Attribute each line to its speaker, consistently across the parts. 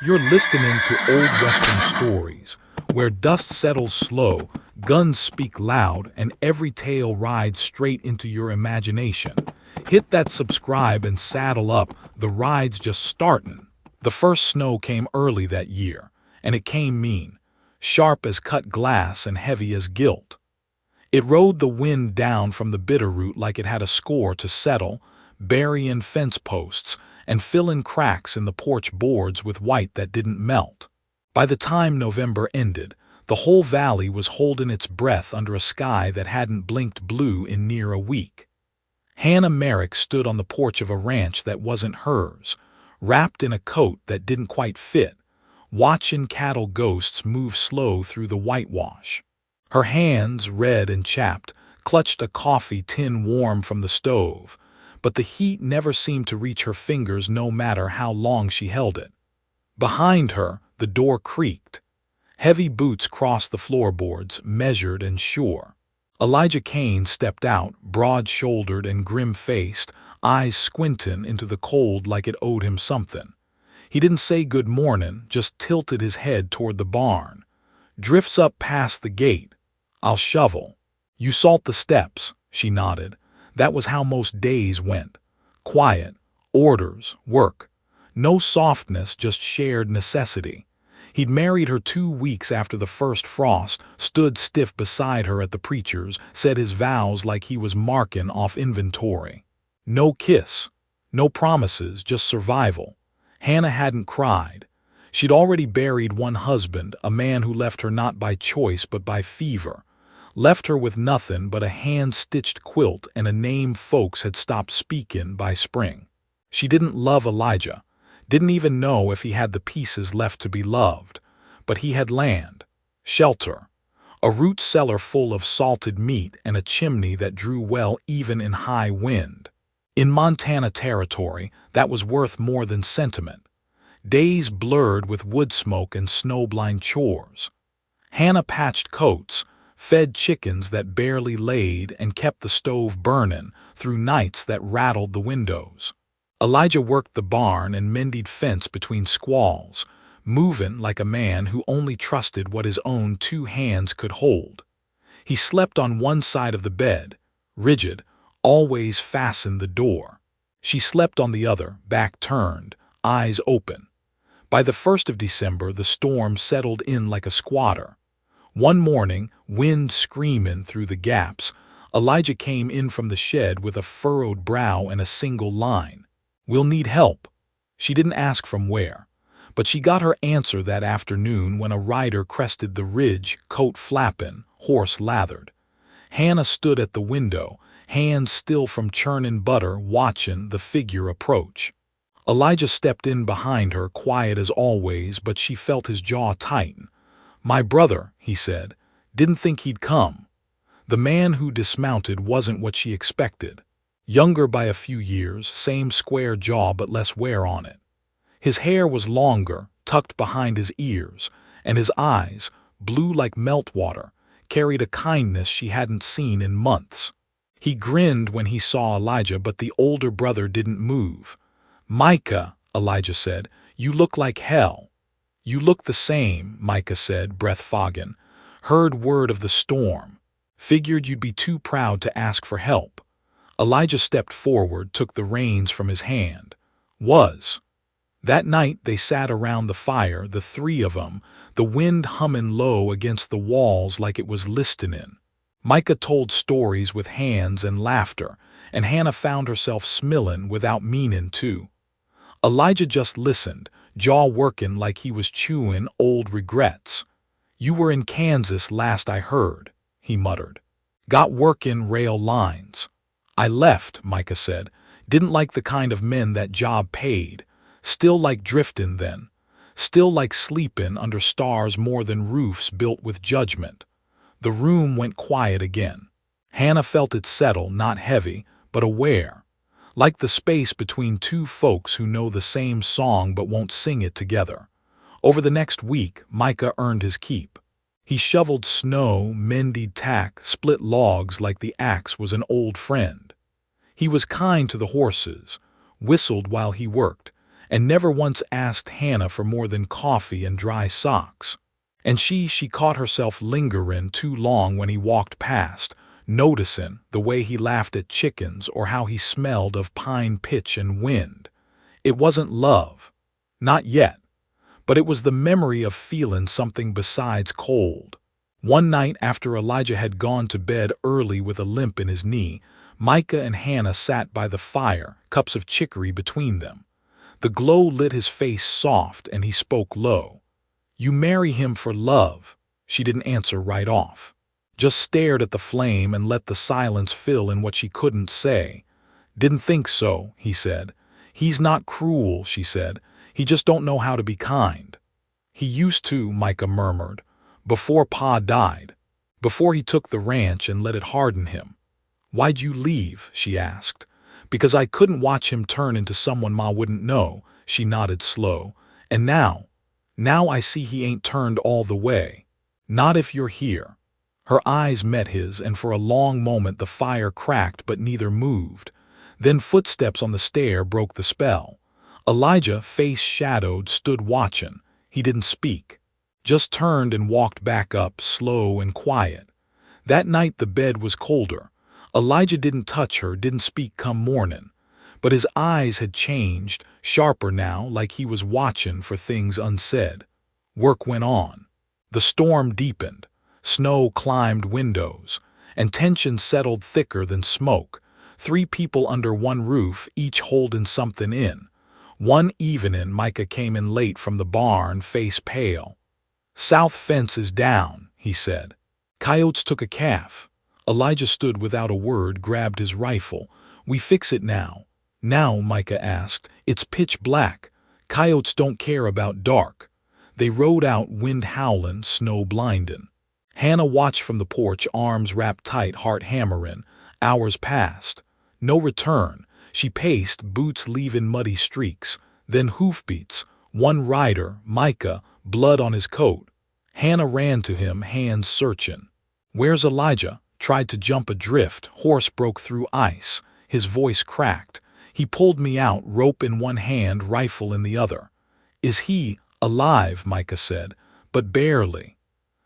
Speaker 1: You're listening to old Western stories, where dust settles slow, guns speak loud, and every tale rides straight into your imagination. Hit that subscribe and saddle up, the ride's just startin'. The first snow came early that year, and it came mean, sharp as cut glass and heavy as guilt. It rode the wind down from the Bitterroot like it had a score to settle, burying fence posts and filling cracks in the porch boards with white that didn't melt. By the time November ended, the whole valley was holding its breath under a sky that hadn't blinked blue in near a week. Hannah Merrick stood on the porch of a ranch that wasn't hers, wrapped in a coat that didn't quite fit, watching cattle ghosts move slow through the whitewash. Her hands, red and chapped, clutched a coffee tin warm from the stove, but the heat never seemed to reach her fingers no matter how long she held it. Behind her, the door creaked. Heavy boots crossed the floorboards, measured and sure. Elijah Kane stepped out, broad-shouldered and grim-faced, eyes squinting into the cold like it owed him something. He didn't say good morning, just tilted his head toward the barn. Drifts up past the gate. I'll shovel. You salt the steps, she nodded. That was how most days went. Quiet, orders, work. No softness, just shared necessity. He'd married her 2 weeks after the first frost, stood stiff beside her at the preacher's, said his vows like he was marking off inventory. No kiss, no promises, just survival. Hannah hadn't cried. She'd already buried one husband, a man who left her not by choice but by fever. Left her with nothing but a hand-stitched quilt and a name folks had stopped speaking by spring. She didn't love Elijah, didn't even know if he had the pieces left to be loved, but he had land, shelter, a root cellar full of salted meat and a chimney that drew well even in high wind. In Montana territory, that was worth more than sentiment. Days blurred with wood smoke and snowblind chores. Hannah patched coats, fed chickens that barely laid and kept the stove burning through nights that rattled the windows. Elijah worked the barn and mended fence between squalls, moving like a man who only trusted what his own 2 hands could hold. He slept on one side of the bed, rigid, always fastened the door. She slept on the other, back turned, eyes open. By the 1st of December, the storm settled in like a squatter. One morning, wind screaming through the gaps, Elijah came in from the shed with a furrowed brow and a single line. "We'll need help." She didn't ask from where, but she got her answer that afternoon when a rider crested the ridge, coat flapping, horse lathered. Hannah stood at the window, hands still from churning butter, watching the figure approach. Elijah stepped in behind her, quiet as always, but she felt his jaw tighten. "My brother," he said, "didn't think he'd come." The man who dismounted wasn't what she expected. Younger by a few years, same square jaw but less wear on it. His hair was longer, tucked behind his ears, and his eyes, blue like meltwater, carried a kindness she hadn't seen in months. He grinned when he saw Elijah, but the older brother didn't move. "Micah," Elijah said, "you look like hell." "You look the same," Micah said, breath fogging. "Heard word of the storm. Figured you'd be too proud to ask for help." Elijah stepped forward, took the reins from his hand. "Was." That night they sat around the fire, the 3 of them, the wind humming low against the walls like it was listening. Micah told stories with hands and laughter, and Hannah found herself smilling without meaning to. Elijah just listened, jaw working like he was chewing old regrets. "You were in Kansas last I heard," he muttered. "Got working rail lines." "I left," Micah said. "Didn't like the kind of men that job paid. Still like drifting then. Still like sleeping under stars more than roofs built with judgment." The room went quiet again. Hannah felt it settle, not heavy, but aware. Like the space between 2 folks who know the same song but won't sing it together. Over the next week, Micah earned his keep. He shoveled snow, mended tack, split logs like the axe was an old friend. He was kind to the horses, whistled while he worked, and never once asked Hannah for more than coffee and dry socks. And she caught herself lingering too long when he walked past, noticing the way he laughed at chickens or how he smelled of pine pitch and wind. It wasn't love. Not yet. But it was the memory of feeling something besides cold. One night after Elijah had gone to bed early with a limp in his knee, Micah and Hannah sat by the fire, cups of chicory between them. The glow lit his face soft and he spoke low. "You marry him for love." She didn't answer right off. Just stared at the flame and let the silence fill in what she couldn't say. "Didn't think so," he said. "He's not cruel," she said. "He just don't know how to be kind." "He used to," Micah murmured, "before Pa died. Before he took the ranch and let it harden him." "Why'd you leave?" she asked. "Because I couldn't watch him turn into someone Ma wouldn't know," she nodded slow. "And now I see he ain't turned all the way. Not if you're here." Her eyes met his, and for a long moment the fire cracked but neither moved. Then footsteps on the stair broke the spell. Elijah, face shadowed, stood watching. He didn't speak. Just turned and walked back up, slow and quiet. That night the bed was colder. Elijah didn't touch her, didn't speak come morning. But his eyes had changed, sharper now, like he was watching for things unsaid. Work went on. The storm deepened. Snow climbed windows. And tension settled thicker than smoke. 3 people under one roof, each holding something in. One evening, Micah came in late from the barn, face pale. "South fence is down," he said. "Coyotes took a calf." Elijah stood without a word, grabbed his rifle. "We fix it now." "Now?" Micah asked. "It's pitch black. Coyotes don't care about dark." They rode out, wind howling, snow blinding. Hannah watched from the porch, arms wrapped tight, heart hammering. Hours passed. No return. She paced, boots leaving muddy streaks. Then hoofbeats. One rider, Micah, blood on his coat. Hannah ran to him, hands searching. "Where's Elijah?" Tried to jump a drift. Horse broke through ice. His voice cracked. "He pulled me out, rope in one hand, rifle in the other." "Is he alive?" Micah said. "But barely."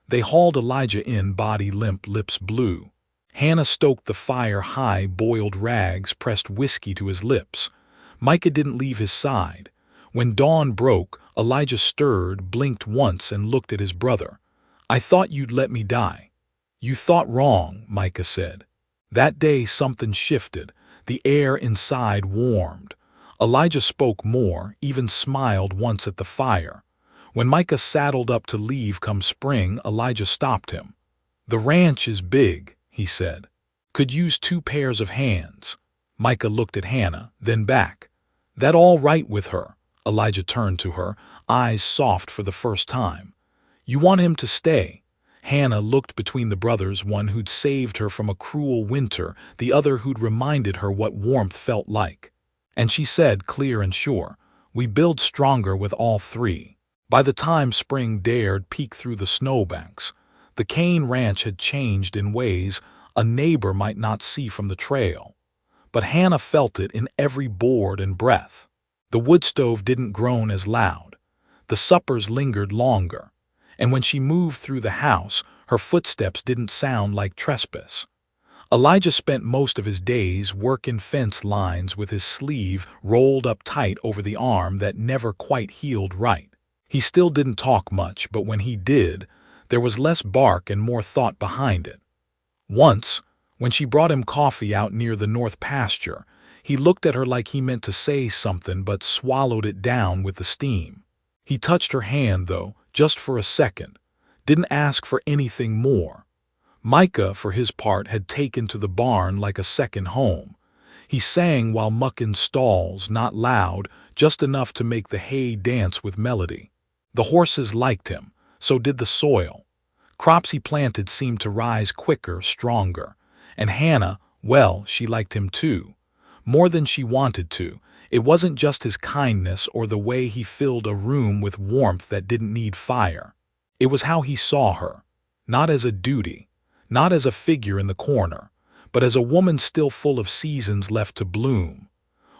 Speaker 1: They hauled Elijah in, body limp, lips blue. Hannah stoked the fire high, boiled rags, pressed whiskey to his lips. Micah didn't leave his side. When dawn broke, Elijah stirred, blinked once, and looked at his brother. "I thought you'd let me die." "You thought wrong," Micah said. That day something shifted. The air inside warmed. Elijah spoke more, even smiled once at the fire. When Micah saddled up to leave come spring, Elijah stopped him. "The ranch is big," he said. "Could use 2 pairs of hands." Micah looked at Hannah, then back. "That all right with her?" Elijah turned to her, eyes soft for the first time. "You want him to stay?" Hannah looked between the brothers, one who'd saved her from a cruel winter, the other who'd reminded her what warmth felt like. And she said, clear and sure, "We build stronger with all 3. By the time spring dared peek through the snowbanks, the Kane Ranch had changed in ways a neighbor might not see from the trail. But Hannah felt it in every board and breath. The wood stove didn't groan as loud. The suppers lingered longer. And when she moved through the house, her footsteps didn't sound like trespass. Elijah spent most of his days working fence lines with his sleeve rolled up tight over the arm that never quite healed right. He still didn't talk much, but when he did, there was less bark and more thought behind it. Once, when she brought him coffee out near the north pasture, he looked at her like he meant to say something but swallowed it down with the steam. He touched her hand, though, just for a second. Didn't ask for anything more. Micah, for his part, had taken to the barn like a second home. He sang while mucking stalls, not loud, just enough to make the hay dance with melody. The horses liked him, so did the soil. Crops he planted seemed to rise quicker, stronger. And Hannah, well, she liked him too. More than she wanted to. It wasn't just his kindness or the way he filled a room with warmth that didn't need fire. It was how he saw her. Not as a duty, not as a figure in the corner, but as a woman still full of seasons left to bloom.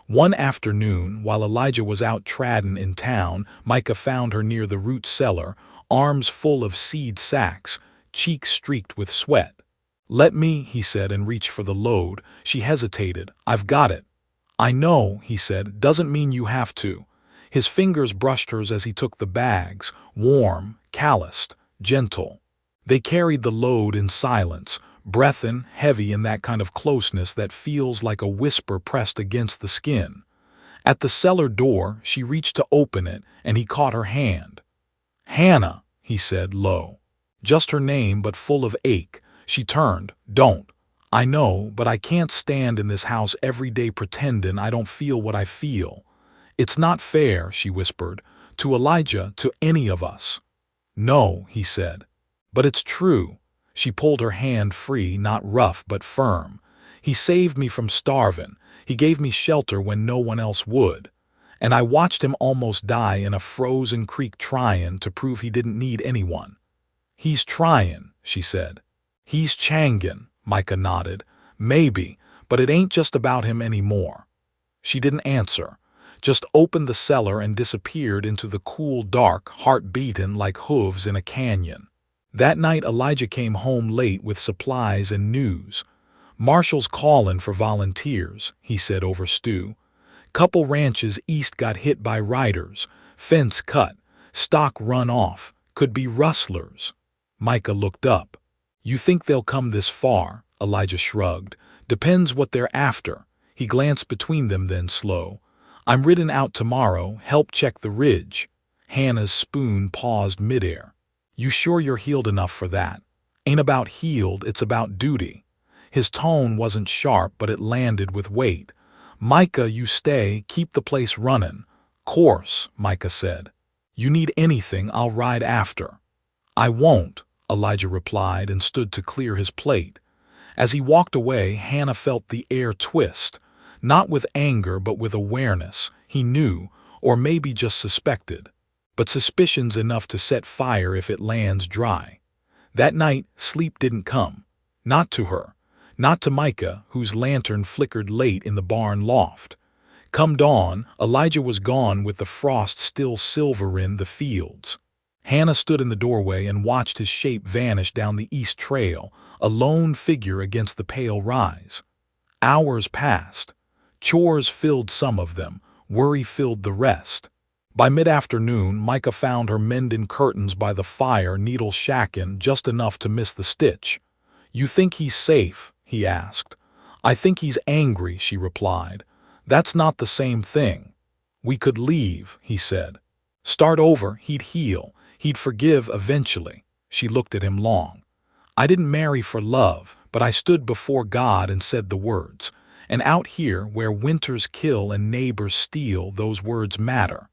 Speaker 1: One afternoon, while Elijah was out tradding in town, Micah found her near the root cellar, arms full of seed sacks, cheeks streaked with sweat. "Let me," he said, and reached for the load. She hesitated. "I've got it." "I know," he said, "doesn't mean you have to." His fingers brushed hers as he took the bags, warm, calloused, gentle. They carried the load in silence, breathin', heavy in that kind of closeness that feels like a whisper pressed against the skin. At the cellar door, she reached to open it, and he caught her hand. "Hannah," he said, low. Just her name, but full of ache. She turned. "Don't. I know, but I can't stand in this house every day pretendin' I don't feel what I feel. It's not fair," she whispered, "to Elijah, to any of us." "No," he said. "But it's true." She pulled her hand free, not rough but firm. "He saved me from starvin'. He gave me shelter when no one else would. And I watched him almost die in a frozen creek tryin' to prove he didn't need anyone." "He's tryin'," she said. "He's changin'," Micah nodded. "Maybe, but it ain't just about him anymore." She didn't answer, just opened the cellar and disappeared into the cool dark, heart beatin' like hooves in a canyon. That night Elijah came home late with supplies and news. "Marshall's callin' for volunteers," he said over stew. "Couple ranches east got hit by riders, fence cut, stock run off, could be rustlers." Micah looked up. "You think they'll come this far?" Elijah shrugged. "Depends what they're after." He glanced between them, then slow. "I'm ridden out tomorrow, help check the ridge." Hannah's spoon paused midair. "You sure you're healed enough for that?" "Ain't about healed, it's about duty." His tone wasn't sharp, but it landed with weight. "Micah, you stay, keep the place runnin'." "Course," Micah said. "You need anything, I'll ride after." "I won't," Elijah replied and stood to clear his plate. As he walked away, Hannah felt the air twist, not with anger but with awareness. He knew, or maybe just suspected. But suspicion's enough to set fire if it lands dry. That night, sleep didn't come. Not to her. Not to Micah, whose lantern flickered late in the barn loft. Come dawn, Elijah was gone with the frost still silver in the fields. Hannah stood in the doorway and watched his shape vanish down the east trail, a lone figure against the pale rise. Hours passed. Chores filled some of them, worry filled the rest. By mid-afternoon, Micah found her mending curtains by the fire, needle shacking just enough to miss the stitch. "You think he's safe?" he asked. "I think he's angry," she replied. "That's not the same thing." "We could leave," he said. "Start over, he'd heal. He'd forgive eventually." She looked at him long. "I didn't marry for love, but I stood before God and said the words. And out here, where winters kill and neighbors steal, those words matter."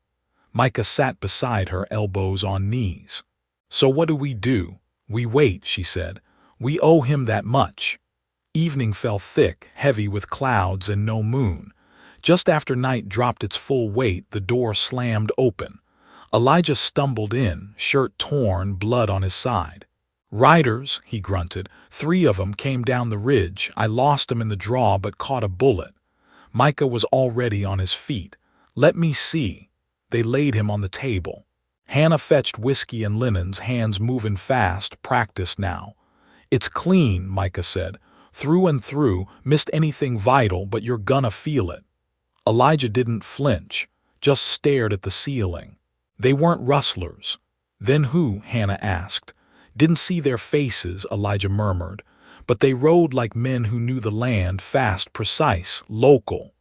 Speaker 1: Micah sat beside her, elbows on knees. "So what do? We wait," she said. "We owe him that much." Evening fell thick, heavy with clouds and no moon. Just after night dropped its full weight, the door slammed open. Elijah stumbled in, shirt torn, blood on his side. "Riders," he grunted. "3 of 'em came down the ridge. I lost 'em in the draw but caught a bullet." Micah was already on his feet. "Let me see." They laid him on the table. Hannah fetched whiskey and linens, hands moving fast, practiced now. "It's clean," Micah said. "Through and through, missed anything vital, but you're gonna feel it." Elijah didn't flinch, just stared at the ceiling. "They weren't rustlers." "Then who?" Hannah asked. "Didn't see their faces," Elijah murmured. "But they rode like men who knew the land, fast, precise, local."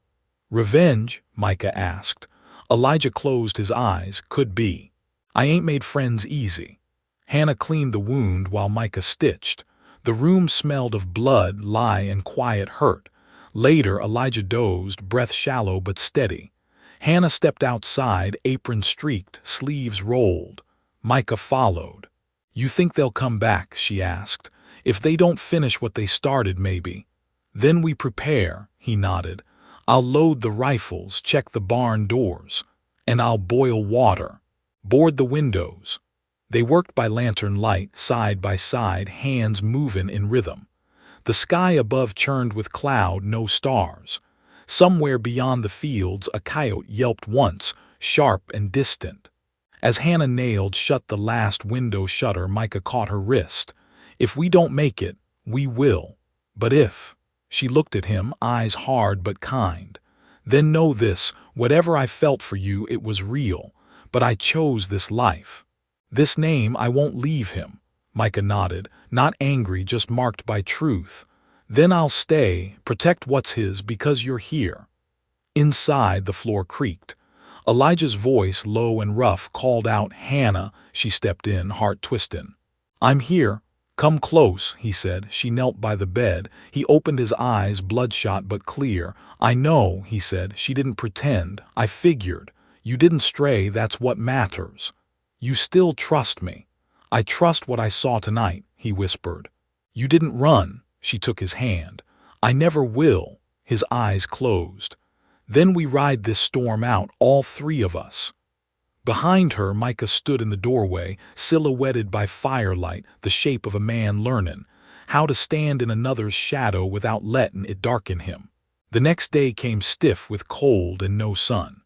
Speaker 1: "Revenge?" Micah asked. Elijah closed his eyes. "Could be. I ain't made friends easy." Hannah cleaned the wound while Micah stitched. The room smelled of blood, lie, and quiet hurt. Later, Elijah dozed, breath shallow but steady. Hannah stepped outside, apron streaked, sleeves rolled. Micah followed. "You think they'll come back?" she asked. "If they don't finish what they started, maybe." "Then we prepare," he nodded. "I'll load the rifles, check the barn doors. And I'll boil water. Board the windows." They worked by lantern light, side by side, hands moving in rhythm. The sky above churned with cloud, no stars. Somewhere beyond the fields, a coyote yelped once, sharp and distant. As Hannah nailed shut the last window shutter, Micah caught her wrist. "If we don't make it, we will. But if—" She looked at him, eyes hard but kind. "Then know this, whatever I felt for you, it was real. But I chose this life. This name, I won't leave him." Micah nodded, not angry, just marked by truth. "Then I'll stay, protect what's his, because you're here." Inside, the floor creaked. Elijah's voice, low and rough, called out, "Hannah." She stepped in, heart twisting. "I'm here. Come close," he said. She knelt by the bed. He opened his eyes, bloodshot but clear. "I know," he said. She didn't pretend. "I figured. You didn't stray, that's what matters. You still trust me." "I trust what I saw tonight," he whispered. "You didn't run." She took his hand. "I never will." His eyes closed. "Then we ride this storm out, all three of us." Behind her, Micah stood in the doorway, silhouetted by firelight, the shape of a man learning how to stand in another's shadow without letting it darken him. The next day came stiff with cold and no sun.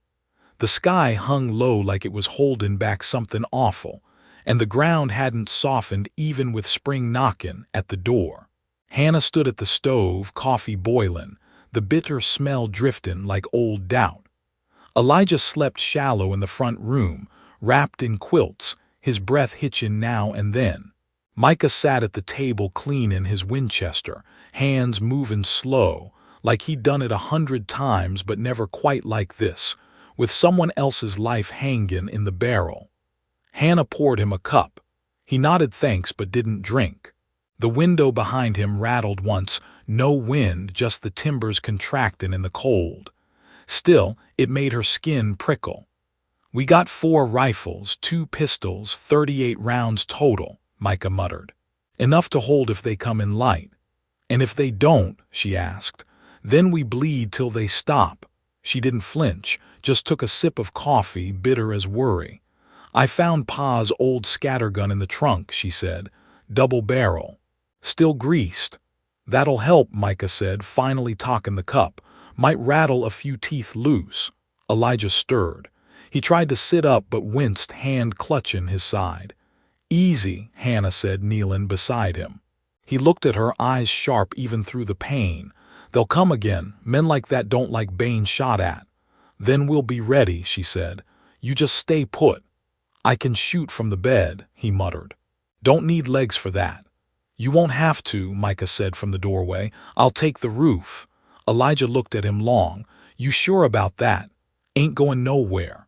Speaker 1: The sky hung low like it was holding back something awful, and the ground hadn't softened even with spring knocking at the door. Hannah stood at the stove, coffee boiling, the bitter smell drifting like old doubt. Elijah slept shallow in the front room, wrapped in quilts, his breath hitching now and then. Micah sat at the table cleaning his Winchester, hands moving slow, like he'd done it 100 times but never quite like this, with someone else's life hanging in the barrel. Hannah poured him a cup. He nodded thanks but didn't drink. The window behind him rattled once, no wind, just the timbers contracting in the cold. Still, it made her skin prickle. "We got 4 rifles, 2 pistols, 38 rounds total," Micah muttered. "Enough to hold if they come in light." "And if they don't?" she asked. "Then we bleed till they stop." She didn't flinch, just took a sip of coffee, bitter as worry. "I found Pa's old scattergun in the trunk," she said. "Double barrel. Still greased." "That'll help," Micah said, finally talking the cup. "Might rattle a few teeth loose." Elijah stirred. He tried to sit up but winced, hand clutching his side. "Easy," Hannah said, kneeling beside him. He looked at her, eyes sharp even through the pain. "They'll come again. Men like that don't like being shot at." "Then we'll be ready," she said. "You just stay put." "I can shoot from the bed," he muttered. "Don't need legs for that." "You won't have to," Micah said from the doorway. "I'll take the roof." Elijah looked at him long. "You sure about that? Ain't going nowhere."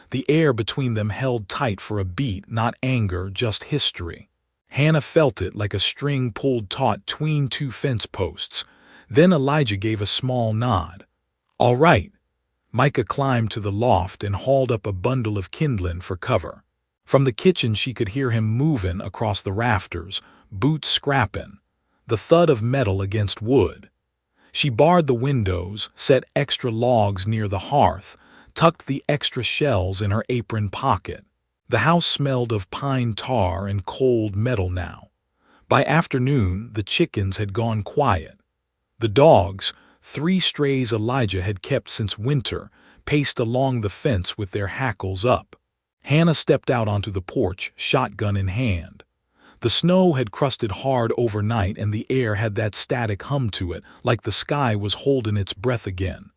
Speaker 1: The air between them held tight for a beat, not anger, just history. Hannah felt it like a string pulled taut 'tween 2 fence posts. Then Elijah gave a small nod. "All right." Micah climbed to the loft and hauled up a bundle of kindling for cover. From the kitchen she could hear him moving across the rafters, boots scrapping, the thud of metal against wood. She barred the windows, set extra logs near the hearth, tucked the extra shells in her apron pocket. The house smelled of pine tar and cold metal now. By afternoon, the chickens had gone quiet. The dogs, 3 strays Elijah had kept since winter, paced along the fence with their hackles up. Hannah stepped out onto the porch, shotgun in hand. The snow had crusted hard overnight and the air had that static hum to it, like the sky was holding its breath again.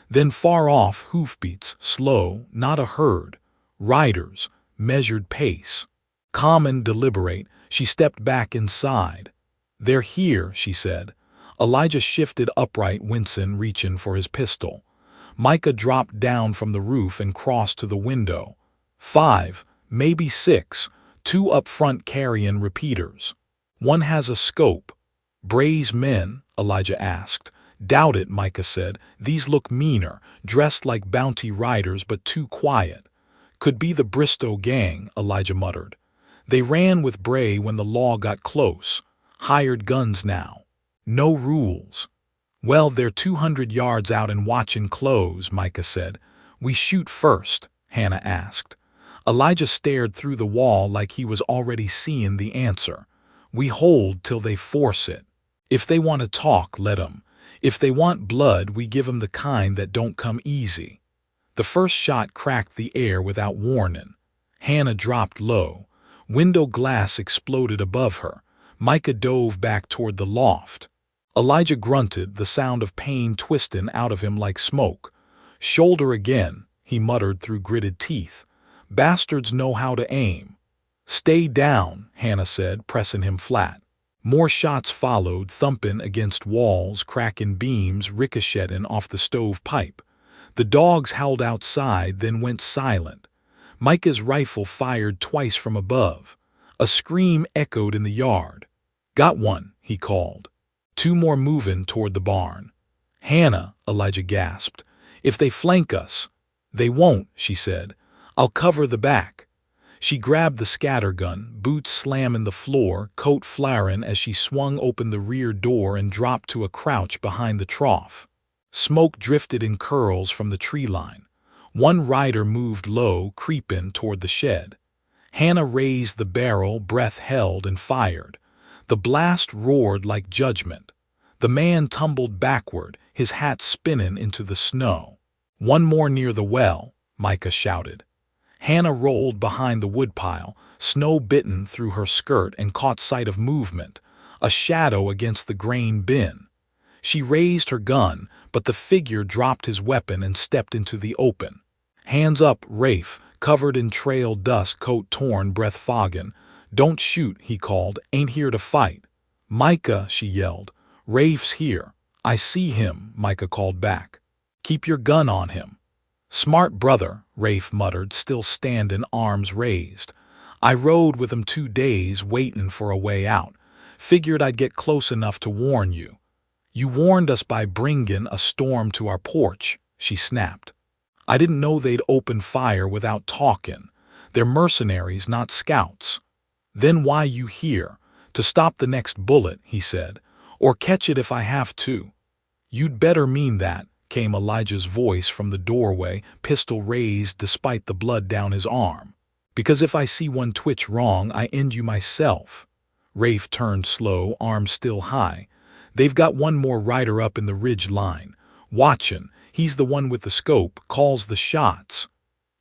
Speaker 1: Then far off, hoofbeats, slow, not a herd. Riders, measured pace. Calm and deliberate, she stepped back inside. "They're here," she said. Elijah shifted upright, wincing, reaching for his pistol. Micah dropped down from the roof and crossed to the window. 5, maybe 6. 2 up front carrying repeaters. One has a scope. "Bray's men?" Elijah asked. "Doubt it," Micah said. "These look meaner, dressed like bounty riders but too quiet." "Could be the Bristow gang," Elijah muttered. "They ran with Bray when the law got close. Hired guns now. No rules." "Well, they're 200 yards out and watching close," Micah said. "We shoot first?" Hannah asked. Elijah stared through the wall like he was already seeing the answer. "We hold till they force it. If they want to talk, let 'em. If they want blood, we give 'em the kind that don't come easy. The first shot cracked the air without warning. Hannah dropped low. Window glass exploded above her. Micah dove back toward the loft. Elijah grunted, the sound of pain twisting out of him like smoke. Shoulder again, he muttered through gritted teeth. Bastards know how to aim. Stay down, Hannah said, pressing him flat. More shots followed, thumping against walls, cracking beams, ricocheting off the stove pipe. The dogs howled outside, then went silent. Micah's rifle fired twice from above. A scream echoed in the yard. Got one, he called. Two more moving toward the barn. Hannah, Elijah gasped. If they flank us. They won't, she said. I'll cover the back. She grabbed the scattergun, boots slamming the floor, coat flaring as she swung open the rear door and dropped to a crouch behind the trough. Smoke drifted in curls from the tree line. One rider moved low, creeping toward the shed. Hannah raised the barrel, breath held, and fired. The blast roared like judgment. The man tumbled backward, his hat spinning into the snow. One more near the well, Micah shouted. Hannah rolled behind the woodpile, snow bitten through her skirt, and caught sight of movement, a shadow against the grain bin. She raised her gun, but the figure dropped his weapon and stepped into the open. Hands up, Rafe, covered in trail dust, coat torn, breath fogging. Don't shoot, he called, ain't here to fight. Micah, she yelled. Rafe's here. I see him, Micah called back. Keep your gun on him. Smart brother, Rafe muttered, still standing, arms raised. I rode with him 2 days, waiting for a way out. Figured I'd get close enough to warn you. You warned us by bringing a storm to our porch, she snapped. I didn't know they'd open fire without talking. They're mercenaries, not scouts. Then why you here? To stop the next bullet, he said. Or catch it if I have to. You'd better mean that, came Elijah's voice from the doorway, pistol raised despite the blood down his arm. Because if I see one twitch wrong, I end you myself. Rafe turned slow, arms still high. They've got one more rider up in the ridge line. Watchin', he's the one with the scope, calls the shots.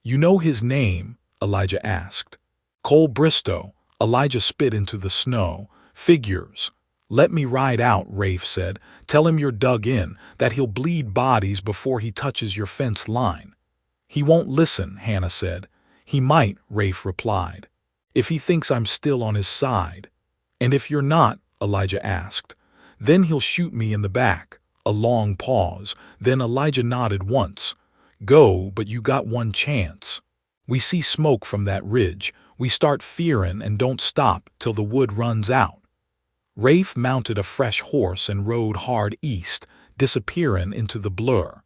Speaker 1: You know his name? Elijah asked. Cole Bristow. Elijah spit into the snow. Figures. Let me ride out, Rafe said. Tell him you're dug in, that he'll bleed bodies before he touches your fence line. He won't listen, Hannah said. He might, Rafe replied. If he thinks I'm still on his side. And if you're not, Elijah asked. Then he'll shoot me in the back. A long pause. Then Elijah nodded once. Go, but you got one chance. We see smoke from that ridge. We start fearing and don't stop till the wood runs out. Rafe mounted a fresh horse and rode hard east, disappearing into the blur.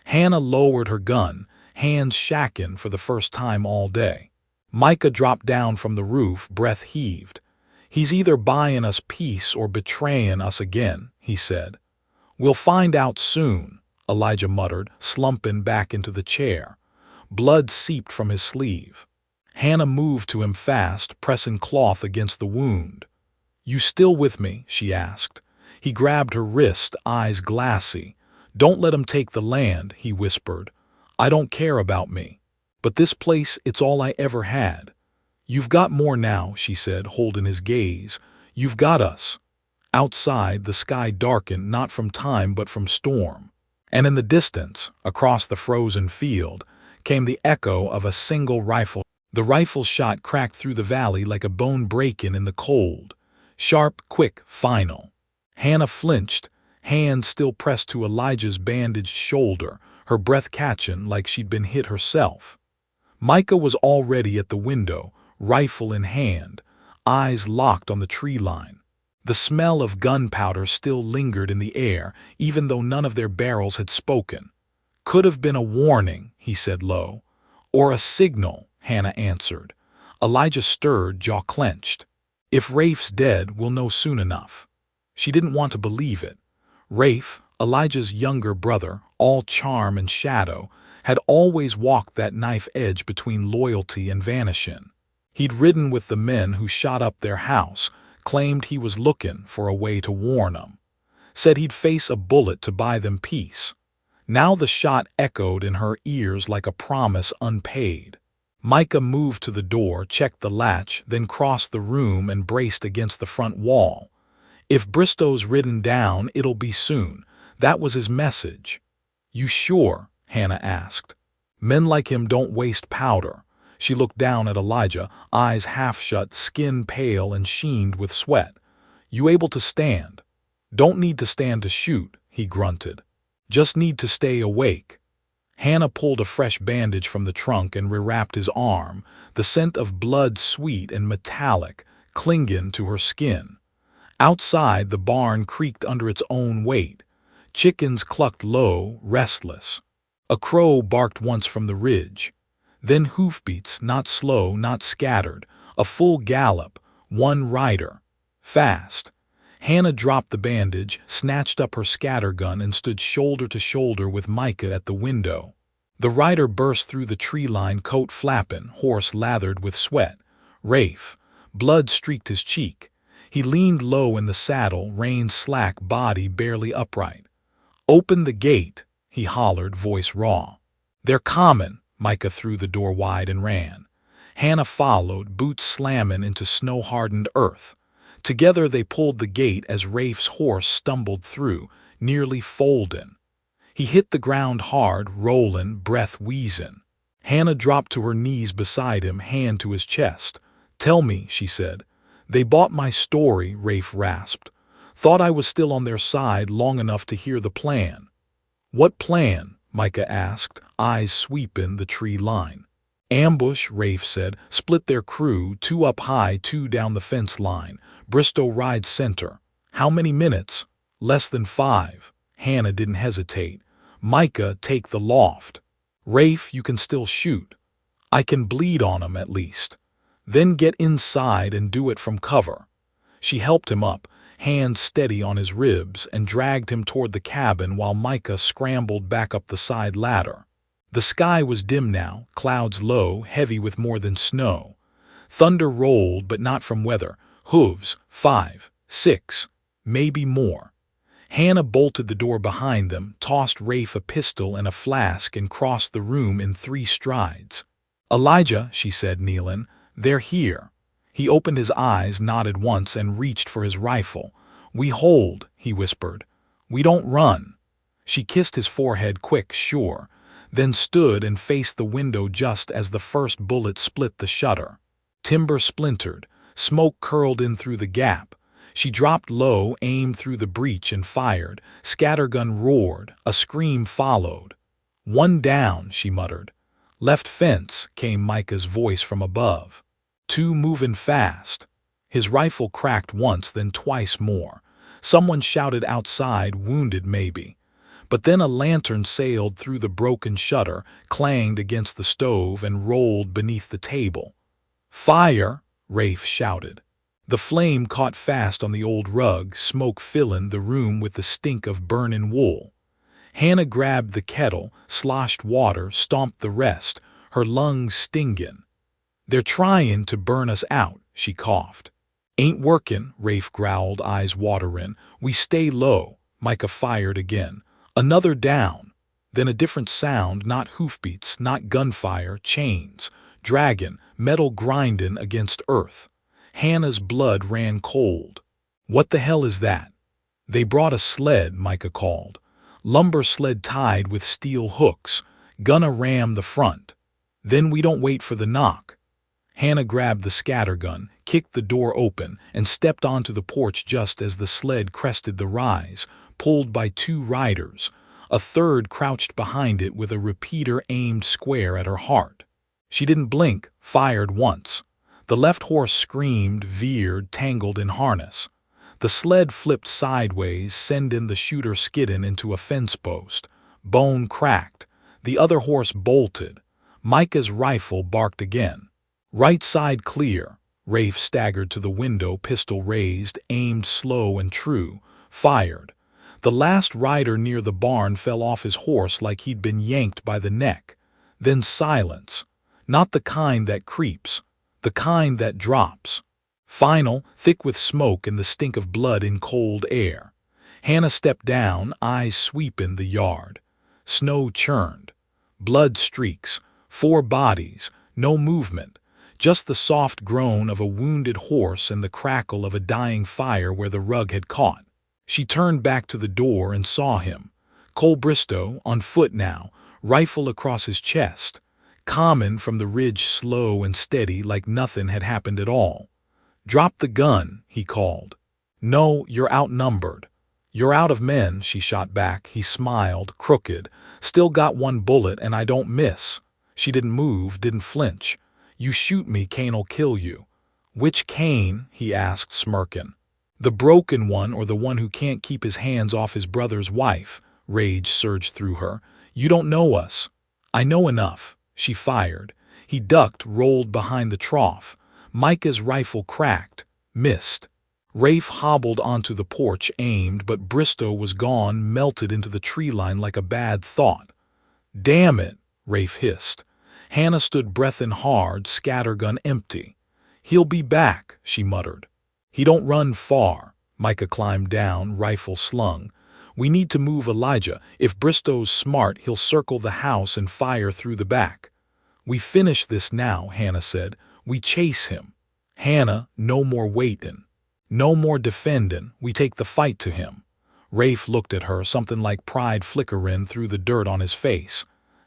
Speaker 1: Hannah lowered her gun, hands shaking for the first time all day. Micah dropped down from the roof, breath heaved. He's either buying us peace or betraying us again, he said. We'll find out soon, Elijah muttered, slumping back into the chair. Blood seeped from his sleeve. Hannah moved to him fast, pressing cloth against the wound. You still with me? She asked. He grabbed her wrist, eyes glassy. Don't let him take the land, he whispered. I don't care about me. But this place, it's all I ever had. You've got more now, she said, holding his gaze. You've got us. Outside, the sky darkened, not from time but from storm. And in the distance, across the frozen field, came the echo of a single rifle. The rifle shot cracked through the valley like a bone breaking in the cold. Sharp, quick, final. Hannah flinched, hands still pressed to Elijah's bandaged shoulder, her breath catching like she'd been hit herself. Micah was already at the window, rifle in hand, eyes locked on the tree line. The smell of gunpowder still lingered in the air, even though none of their barrels had spoken. Could have been a warning, he said low. Or a signal, Hannah answered. Elijah stirred, jaw clenched. If Rafe's dead, we'll know soon enough. She didn't want to believe it. Rafe, Elijah's younger brother, all charm and shadow, had always walked that knife edge between loyalty and vanishing. He'd ridden with the men who shot up their house, claimed he was looking for a way to warn them. said he'd face a bullet to buy them peace. Now the shot echoed in her ears like a promise unpaid. Micah moved to the door, checked the latch, then crossed the room and braced against the front wall. If Bristow's ridden down, it'll be soon. That was his message. You sure? Hannah asked. Men like him don't waste powder. She looked down at Elijah, eyes half shut, skin pale and sheened with sweat. You able to stand? Don't need to stand to shoot, he grunted. Just need to stay awake. Hannah pulled a fresh bandage from the trunk and rewrapped his arm, the scent of blood sweet and metallic, clinging to her skin. Outside, the barn creaked under its own weight. Chickens clucked low, restless. A crow barked once from the ridge. Then hoofbeats, not slow, not scattered, a full gallop, one rider. Fast. Hannah dropped the bandage, snatched up her scattergun, and stood shoulder to shoulder with Micah at the window. The rider burst through the tree line, coat flapping, horse lathered with sweat. Rafe. Blood streaked his cheek. He leaned low in the saddle, rein slack, body barely upright. Open the gate, he hollered, voice raw. They're common. Micah threw the door wide and ran. Hannah followed, boots slamming into snow-hardened earth. Together they pulled the gate as Rafe's horse stumbled through, nearly folding. He hit the ground hard, rolling, breath wheezing. Hannah dropped to her knees beside him, hand to his chest. Tell me, she said. They bought my story, Rafe rasped. Thought I was still on their side long enough to hear the plan. What plan? Micah asked, eyes sweeping the tree line. Ambush, Rafe said. Split their crew, 2 up high, 2 down the fence line. Bristow rides center. How many minutes? Less than 5. Hannah didn't hesitate. Micah, take the loft. Rafe, you can still shoot. I can bleed on 'em at least. Then get inside and do it from cover. She helped him up, hands steady on his ribs, and dragged him toward the cabin while Micah scrambled back up the side ladder. The sky was dim now, clouds low, heavy with more than snow. Thunder rolled, but not from weather. Hooves, 5, 6, maybe more. Hannah bolted the door behind them, tossed Rafe a pistol and a flask, and crossed the room in 3 strides. Elijah, she said, kneeling, they're here. He opened his eyes, nodded once, and reached for his rifle. We hold, he whispered. We don't run. She kissed his forehead quick, sure, then stood and faced the window just as the first bullet split the shutter. Timber splintered, smoke curled in through the gap. She dropped low, aimed through the breach, and fired. Scattergun roared, a scream followed. One down, she muttered. Left fence, came Micah's voice from above. 2 moving fast. His rifle cracked once, then twice more. Someone shouted outside, wounded maybe. But then a lantern sailed through the broken shutter, clanged against the stove, and rolled beneath the table. Fire, Rafe shouted. The flame caught fast on the old rug, smoke filling the room with the stink of burning wool. Hannah grabbed the kettle, sloshed water, stomped the rest, her lungs stinging. They're trying to burn us out, she coughed. Ain't working, Rafe growled, eyes watering. We stay low. Micah fired again. Another down. Then a different sound, not hoofbeats, not gunfire, chains. Dragging, metal grinding against earth. Hannah's blood ran cold. What the hell is that? They brought a sled, Micah called. Lumber sled tied with steel hooks. Gonna ram the front. Then we don't wait for the knock. Hannah grabbed the scattergun, kicked the door open, and stepped onto the porch just as the sled crested the rise, pulled by 2 riders. A third crouched behind it with a repeater aimed square at her heart. She didn't blink, fired once. The left horse screamed, veered, tangled in harness. The sled flipped sideways, sending the shooter skidding into a fence post. Bone cracked. The other horse bolted. Micah's rifle barked again. Right side clear. Rafe staggered to the window, pistol raised, aimed slow and true. Fired. The last rider near the barn fell off his horse like he'd been yanked by the neck. Then silence. Not the kind that creeps. The kind that drops. Final, thick with smoke and the stink of blood in cold air. Hannah stepped down, eyes sweeping the yard. Snow churned. Blood streaks. 4 bodies. No movement. Just the soft groan of a wounded horse and the crackle of a dying fire where the rug had caught. She turned back to the door and saw him. Cole Bristow, on foot now, rifle across his chest. Common from the ridge, slow and steady like nothing had happened at all. "Drop the gun," he called. "No, you're outnumbered." "You're out of men," she shot back. He smiled, crooked. "Still got 1 bullet and I don't miss." She didn't move, didn't flinch. "You shoot me, Kane'll kill you." "Which Kane?" he asked, smirking. "The broken one or the one who can't keep his hands off his brother's wife?" Rage surged through her. "You don't know us." "I know enough." She fired. He ducked, rolled behind the trough. Micah's rifle cracked, missed. Rafe hobbled onto the porch, aimed, but Bristow was gone, melted into the tree line like a bad thought. "Damn it," Rafe hissed. Hannah stood breathing hard, scattergun empty. "He'll be back," she muttered. "He don't run far." Micah climbed down, rifle slung. "We need to move Elijah. If Bristow's smart, he'll circle the house and fire through the back." "We finish this now," Hannah said. "We chase him." "Hannah, no more waiting. No more defending. We take the fight to him." Rafe looked at her, something like pride flickering through the dirt on his face.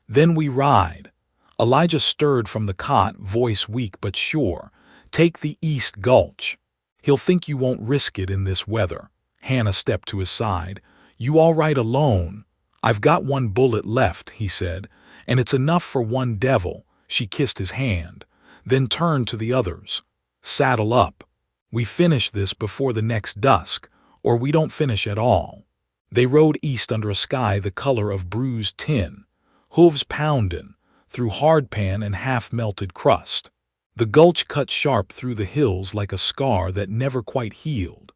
Speaker 1: "Then we ride." Elijah stirred from the cot, voice weak but sure. "Take the East Gulch. He'll think you won't risk it in this weather." Hannah stepped to his side. "You all right alone?" "I've got 1 bullet left," he said, "and it's enough for 1 devil." She kissed his hand, then turned to the others. "Saddle up. We finish this before the next dusk, or we don't finish at all." They rode east under a sky the color of bruised tin, hooves pounding, through hardpan and half-melted crust. The gulch cut sharp through the hills like a scar that never quite healed,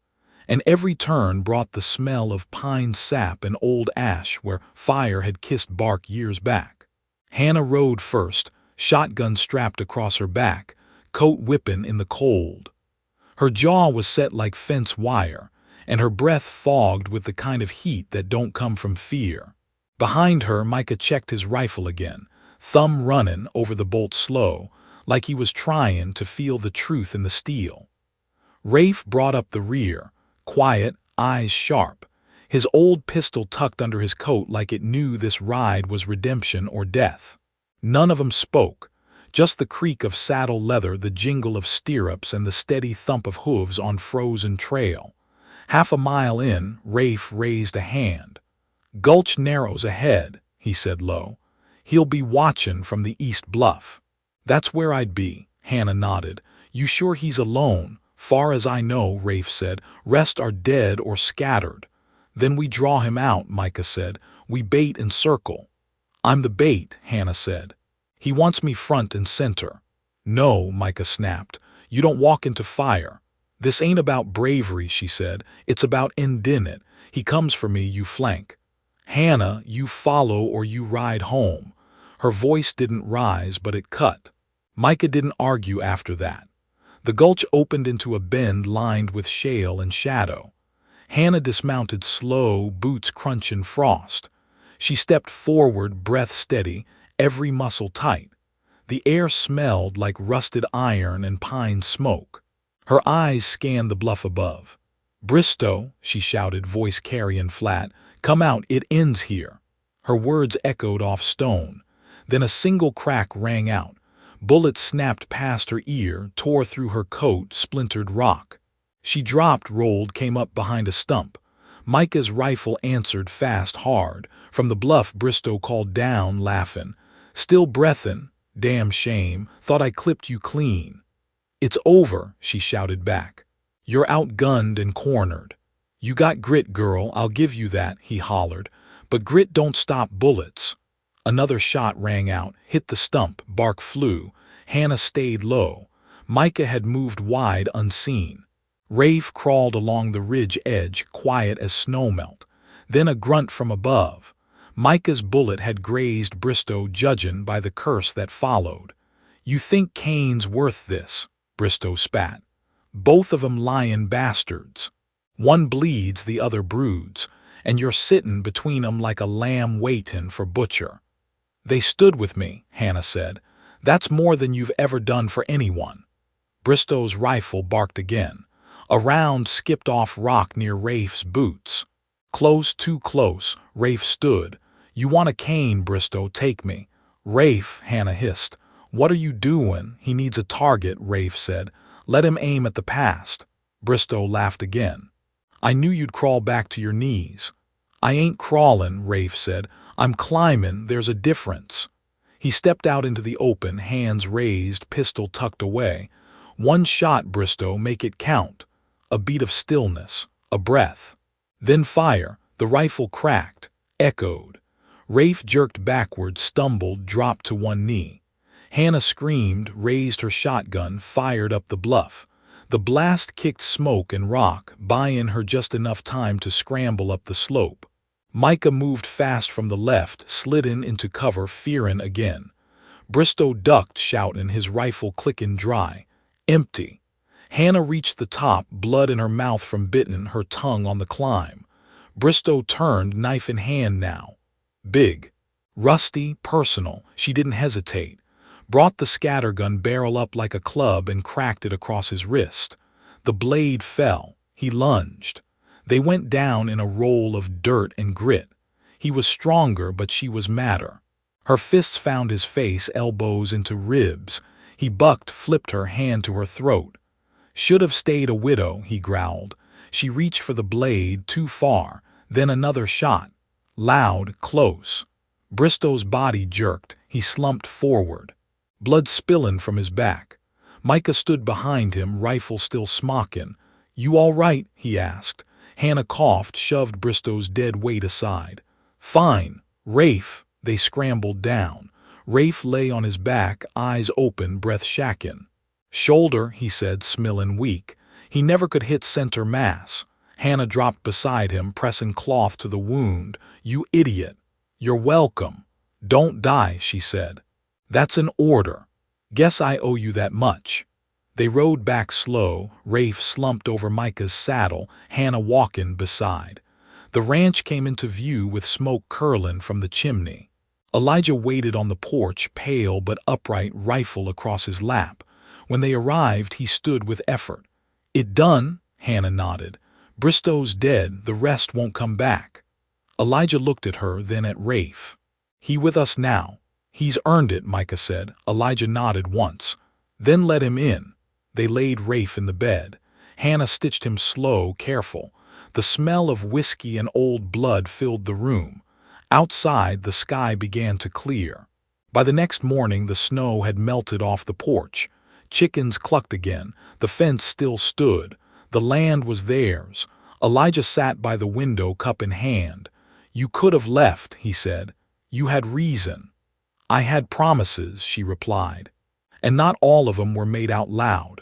Speaker 1: and every turn brought the smell of pine sap and old ash where fire had kissed bark years back. Hannah rode first, shotgun strapped across her back, coat whipping in the cold. Her jaw was set like fence wire, and her breath fogged with the kind of heat that don't come from fear. Behind her, Micah checked his rifle again, thumb running over the bolt slow, like he was trying to feel the truth in the steel. Rafe brought up the rear, quiet, eyes sharp, his old pistol tucked under his coat like it knew this ride was redemption or death. None of them spoke. Just the creak of saddle leather, the jingle of stirrups, and the steady thump of hooves on frozen trail. Half a mile in, Rafe raised a hand. "Gulch narrows ahead," he said low. "He'll be watching from the east bluff." "That's where I'd be," Hannah nodded. "You sure he's alone?" "Far as I know," Rafe said. "Rest are dead or scattered." "Then we draw him out," Micah said. "We bait and circle." "I'm the bait," Hannah said. "He wants me front and center." "No," Micah snapped. "You don't walk into fire." "This ain't about bravery," she said. "It's about ending it. He comes for me, you flank." "Hannah, you follow or you ride home." Her voice didn't rise, but it cut. Micah didn't argue after that. The gulch opened into a bend lined with shale and shadow. Hannah dismounted slow, boots crunching frost. She stepped forward, breath steady, every muscle tight. The air smelled like rusted iron and pine smoke. Her eyes scanned the bluff above. "Bristow," she shouted, voice carrying flat, "come out, it ends here." Her words echoed off stone. Then a single crack rang out. Bullets snapped past her ear, tore through her coat, splintered rock. She dropped, rolled, came up behind a stump. Micah's rifle answered fast, hard. From the bluff, Bristow called down, laughing. "Still breathin'? Damn shame. Thought I clipped you clean." "It's over," she shouted back. "You're outgunned and cornered." "You got grit, girl, I'll give you that," he hollered. "But grit don't stop bullets." Another shot rang out, hit the stump, bark flew. Hannah stayed low. Micah had moved wide unseen. Rafe crawled along the ridge edge, quiet as snowmelt. Then a grunt from above. Micah's bullet had grazed Bristow, judging by the curse that followed. "You think Kane's worth this?" Bristow spat. "Both of 'em lying bastards." One bleeds, the other broods, and you're sittin' between 'em like a lamb waitin' for butcher. They stood with me, Hannah said. That's more than you've ever done for anyone. Bristow's rifle barked again. A round skipped off rock near Rafe's boots. Close, too close, Rafe stood. You want a cane, Bristow, take me. Rafe, Hannah hissed. What are you doing? He needs a target, Rafe said. Let him aim at the past. Bristow laughed again. I knew you'd crawl back to your knees. I ain't crawlin', Rafe said. I'm climbin', there's a difference. He stepped out into the open, hands raised, pistol tucked away. One shot, Bristow, make it count. A beat of stillness, a breath. Then fire. The rifle cracked, echoed. Rafe jerked backward, stumbled, dropped to one knee. Hannah screamed, raised her shotgun, fired up the bluff. The blast kicked smoke and rock, buying her just enough time to scramble up the slope. Micah moved fast from the left, slid into cover, fearing again. Bristow ducked, shouting, his rifle clicking dry. Empty. Hannah reached the top, blood in her mouth from bitten, her tongue on the climb. Bristow turned, knife in hand now. Big. Rusty, personal, she didn't hesitate. Brought the scattergun barrel up like a club and cracked it across his wrist. The blade fell. He lunged. They went down in a roll of dirt and grit. He was stronger, but she was madder. Her fists found his face, elbows into ribs. He bucked, flipped her hand to her throat. Should have stayed a widow, he growled. She reached for the blade, too far. Then another shot. Loud, close. Bristow's body jerked. He slumped forward. Blood spilling from his back. Micah stood behind him, rifle still smocking. You all right? He asked. Hannah coughed, shoved Bristow's dead weight aside. Fine. Rafe. They scrambled down. Rafe lay on his back, eyes open, breath shacking. Shoulder, he said, smellin' weak. He never could hit center mass. Hannah dropped beside him, pressing cloth to the wound. You idiot. You're welcome. Don't die, she said. That's an order. Guess I owe you that much. They rode back slow, Rafe slumped over Micah's saddle, Hannah walking beside. The ranch came into view with smoke curling from the chimney. Elijah waited on the porch, pale but upright, rifle across his lap. When they arrived, he stood with effort. It done, Hannah nodded. Bristow's dead, the rest won't come back. Elijah looked at her, then at Rafe. He with us now. He's earned it, Micah said. Elijah nodded once. Then let him in. They laid Rafe in the bed. Hannah stitched him slow, careful. The smell of whiskey and old blood filled the room. Outside, the sky began to clear. By the next morning, the snow had melted off the porch. Chickens clucked again. The fence still stood. The land was theirs. Elijah sat by the window, cup in hand. You could have left, he said. You had reason. I had promises, she replied. And not all of them were made out loud.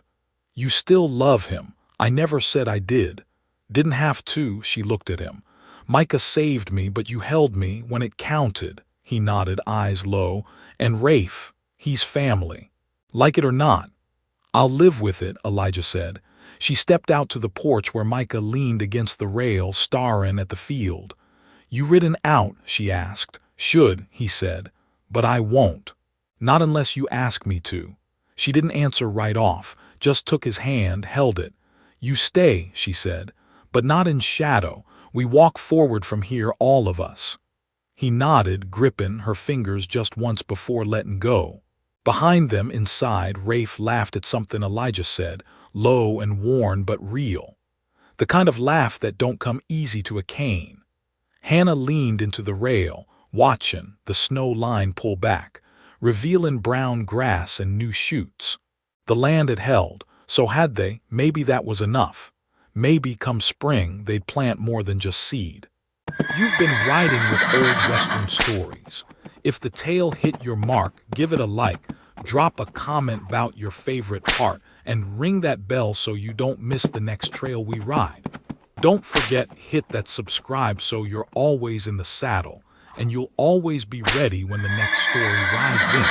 Speaker 1: You still love him. I never said I did. Didn't have to, she looked at him. Micah saved me, but you held me when it counted. He nodded, eyes low. And Rafe, he's family. Like it or not. I'll live with it, Elijah said. She stepped out to the porch where Micah leaned against the rail, staring at the field. You ridden out, she asked. Should, he said. But I won't. Not unless you ask me to. She didn't answer right off, just took his hand, held it. You stay, she said, but not in shadow. We walk forward from here, all of us. He nodded, gripping her fingers just once before letting go. Behind them, inside, Rafe laughed at something Elijah said, low and worn but real. The kind of laugh that don't come easy to a cane. Hannah leaned into the rail, watching the snow line pull back, revealing brown grass and new shoots. The land had held, so had they, maybe that was enough. Maybe come spring they'd plant more than just seed. You've been riding with old Western stories. If the tale hit your mark, give it a like, drop a comment about your favorite part, and ring that bell so you don't miss the next trail we ride. Don't forget, hit that subscribe so you're always in the saddle, and you'll always be ready when the next story rides in.